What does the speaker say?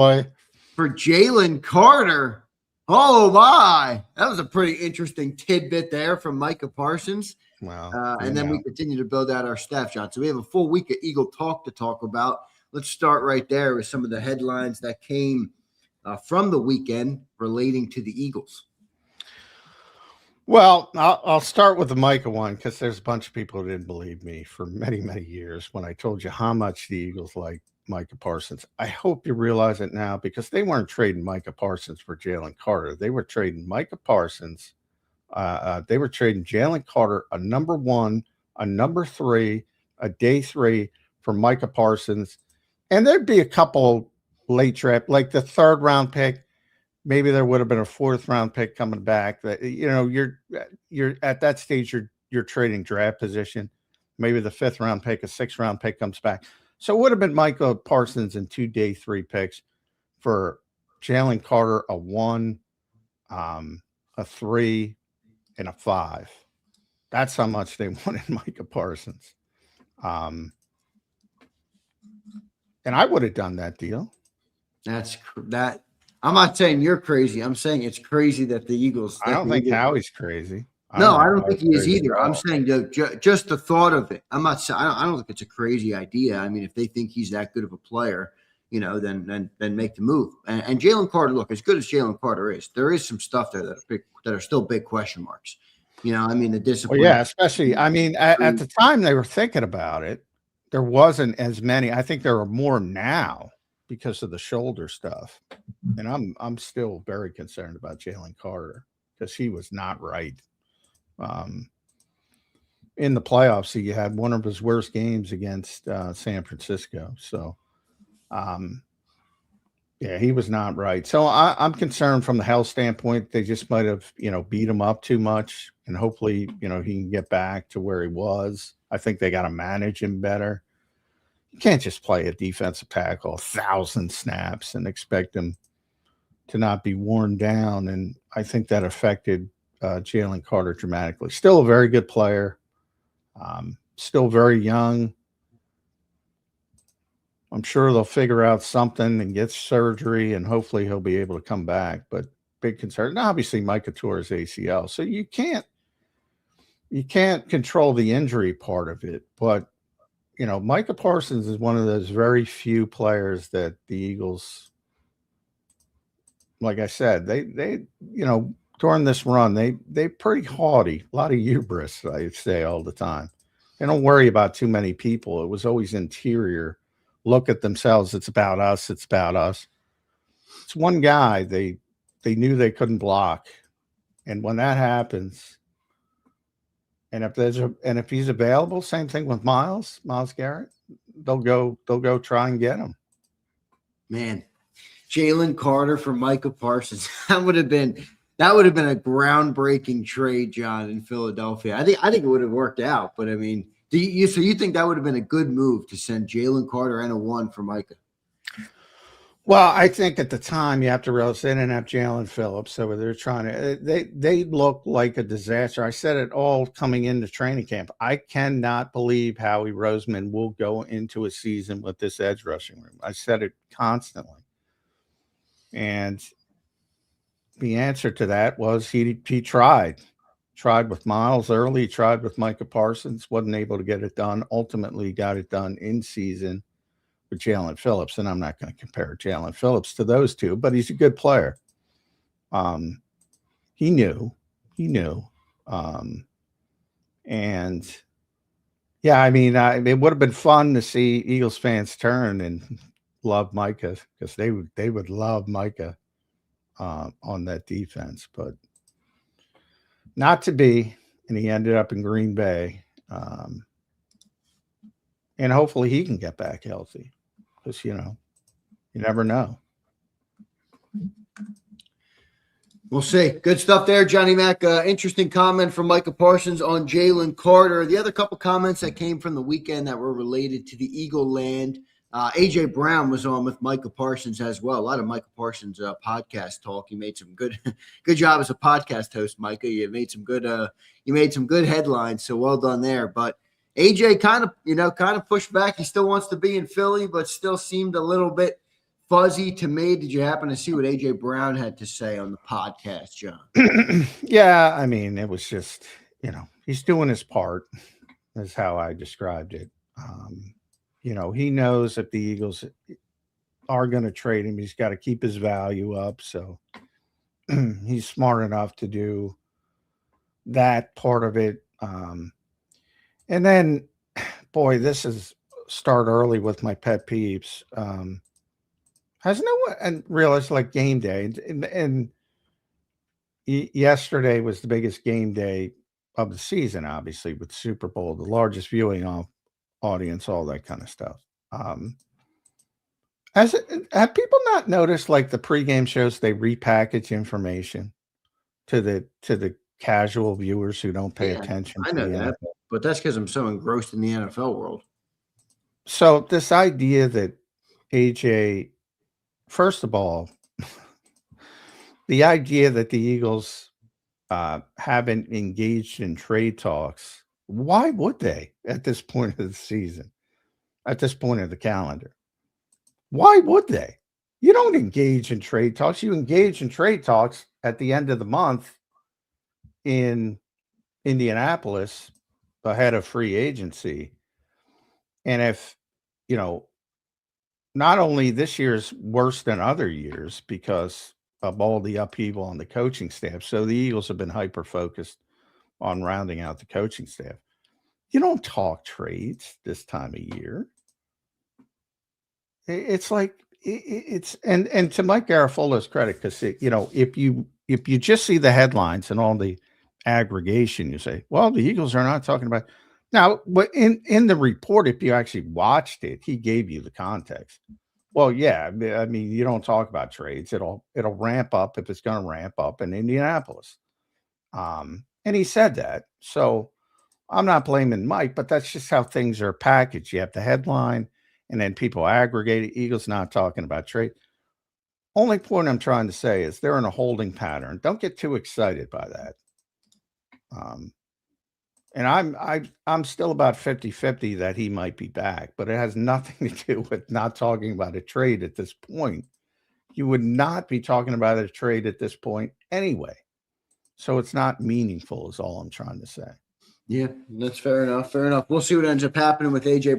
boy. For Jalen Carter. Oh, my. That was a pretty interesting tidbit there from Micah Parsons. Wow. And then we continue to build out our staff, John. So we have a full week of Eagle Talk to talk about. Let's start right there with some of the headlines that came from the weekend relating to the Eagles. Well, I'll start with the Micah one because there's a bunch of people who didn't believe me for many, many years when I told you how much the Eagles like Micah Parsons. I hope you realize it now because they weren't trading Micah Parsons for Jalen Carter. They were trading Micah Parsons. They were trading Jalen Carter, a number 1, a number 3, a day 3 for Micah Parsons. And there'd be a couple late draft, like the 3rd round pick. Maybe there would have been a 4th round pick coming back. That you're at that stage. You're trading draft position. Maybe the 5th round pick, a 6th round pick comes back. So it would have been Micah Parsons and 2 day 3 picks for Jalen Carter, a 1, a 3, and a 5. That's how much they wanted Micah Parsons. And I would have done that deal. That. I'm not saying you're crazy. I'm saying it's crazy that the Eagles. I don't think Howie's crazy. I don't think he is either. I'm saying just the thought of it. I'm not saying I don't think it's a crazy idea. I mean, if they think he's that good of a player, then make the move. And Jalen Carter, look, as good as Jalen Carter is, there is some stuff there that are still big question marks. I mean, the discipline. Well, yeah, especially. I mean, at the time they were thinking about it, there wasn't as many. I think there are more now because of the shoulder stuff. And I'm still very concerned about Jalen Carter because he was not right. In the playoffs, he had one of his worst games against San Francisco. So, yeah, he was not right. So I'm concerned from the health standpoint. They just might have, beat him up too much. And hopefully, he can get back to where he was. I think they got to manage him better. You can't just play a defensive tackle 1,000 snaps and expect him to not be worn down. And I think that affected Jalen Carter dramatically. Still a very good player. Still very young. I'm sure they'll figure out something and get surgery, and hopefully he'll be able to come back. But big concern. Now, obviously, Micah tore his ACL, so you can't control the injury part of it. But Micah Parsons is one of those very few players that the Eagles, like I said, they during this run, they pretty haughty, a lot of hubris, I say all the time. They don't worry about too many people. It was always interior. Look at themselves. It's about us. It's about us. It's one guy they knew they couldn't block. And when that happens, and if he's available, same thing with Myles Garrett, they'll go try and get him. Man, Jalen Carter for Micah Parsons. That would have been a groundbreaking trade, John, in Philadelphia. I think it would have worked out, but I mean, so you think that would have been a good move to send Jalen Carter and a 1 for Micah? Well, I think at the time you have to realize they didn't have Jalen Phillips, so they're trying to. They look like a disaster. I said it all coming into training camp. I cannot believe Howie Roseman will go into a season with this edge rushing room. I said it constantly, and the answer to that was he tried with Myles early, tried with Micah Parsons, wasn't able to get it done. Ultimately got it done in season with Jalen Phillips. And I'm not going to compare Jalen Phillips to those two, but he's a good player. He knew. And yeah, I mean, it would have been fun to see Eagles fans turn and love Micah because they would love Micah on that defense, but not to be. And he ended up in Green Bay. And hopefully he can get back healthy because, you never know. We'll see. Good stuff there, Johnny Mac. Interesting comment from Micah Parsons on Jalen Carter. The other couple comments that came from the weekend that were related to the Eagle land. A.J. Brown was on with Micah Parsons as well. A lot of Micah Parsons podcast talk. You made some good job as a podcast host, Micah. You made some good headlines. So well done there. But AJ kind of pushed back. He still wants to be in Philly, but still seemed a little bit fuzzy to me. Did you happen to see what A.J. Brown had to say on the podcast, John? Yeah, I mean, it was just, he's doing his part, is how I described it. He knows if the Eagles are going to trade him, he's got to keep his value up. So he's smart enough to do that part of it. And then, boy, this is start early with my pet peeves. Has no one and realized like game day and yesterday was the biggest game day of the season, obviously with Super Bowl, the largest viewing audience, all that kind of stuff. Have people not noticed like the pregame shows, they repackage information to the casual viewers who don't pay attention I to know the that, NFL? but that's because I'm so engrossed in the NFL world. So this idea that AJ, first of all, the idea that the Eagles haven't engaged in trade talks, why would they at this point of the season, at this point of the calendar? Why would they? You don't engage in trade talks. You engage in trade talks at the end of the month in Indianapolis ahead of free agency. And if, not only this year's worse than other years because of all the upheaval on the coaching staff. So the Eagles have been hyper-focused on rounding out the coaching staff. You don't talk trades this time of year. It's like it's and to Mike Garafolo's credit, because if you just see the headlines and all the aggregation, you say, well, the Eagles are not talking about now. But in the report, if you actually watched it, he gave you the context. Well, yeah, I mean, you don't talk about trades. It'll ramp up if it's going to ramp up in Indianapolis. And he said that. So I'm not blaming Mike, but that's just how things are packaged. You have the headline, and then people aggregate it. Eagles not talking about trade. Only point I'm trying to say is they're in a holding pattern. Don't get too excited by that. And I'm still about 50-50 that he might be back, but it has nothing to do with not talking about a trade at this point. You would not be talking about a trade at this point anyway. So it's not meaningful is all I'm trying to say. Yeah, that's fair enough. Fair enough. We'll see what ends up happening with AJ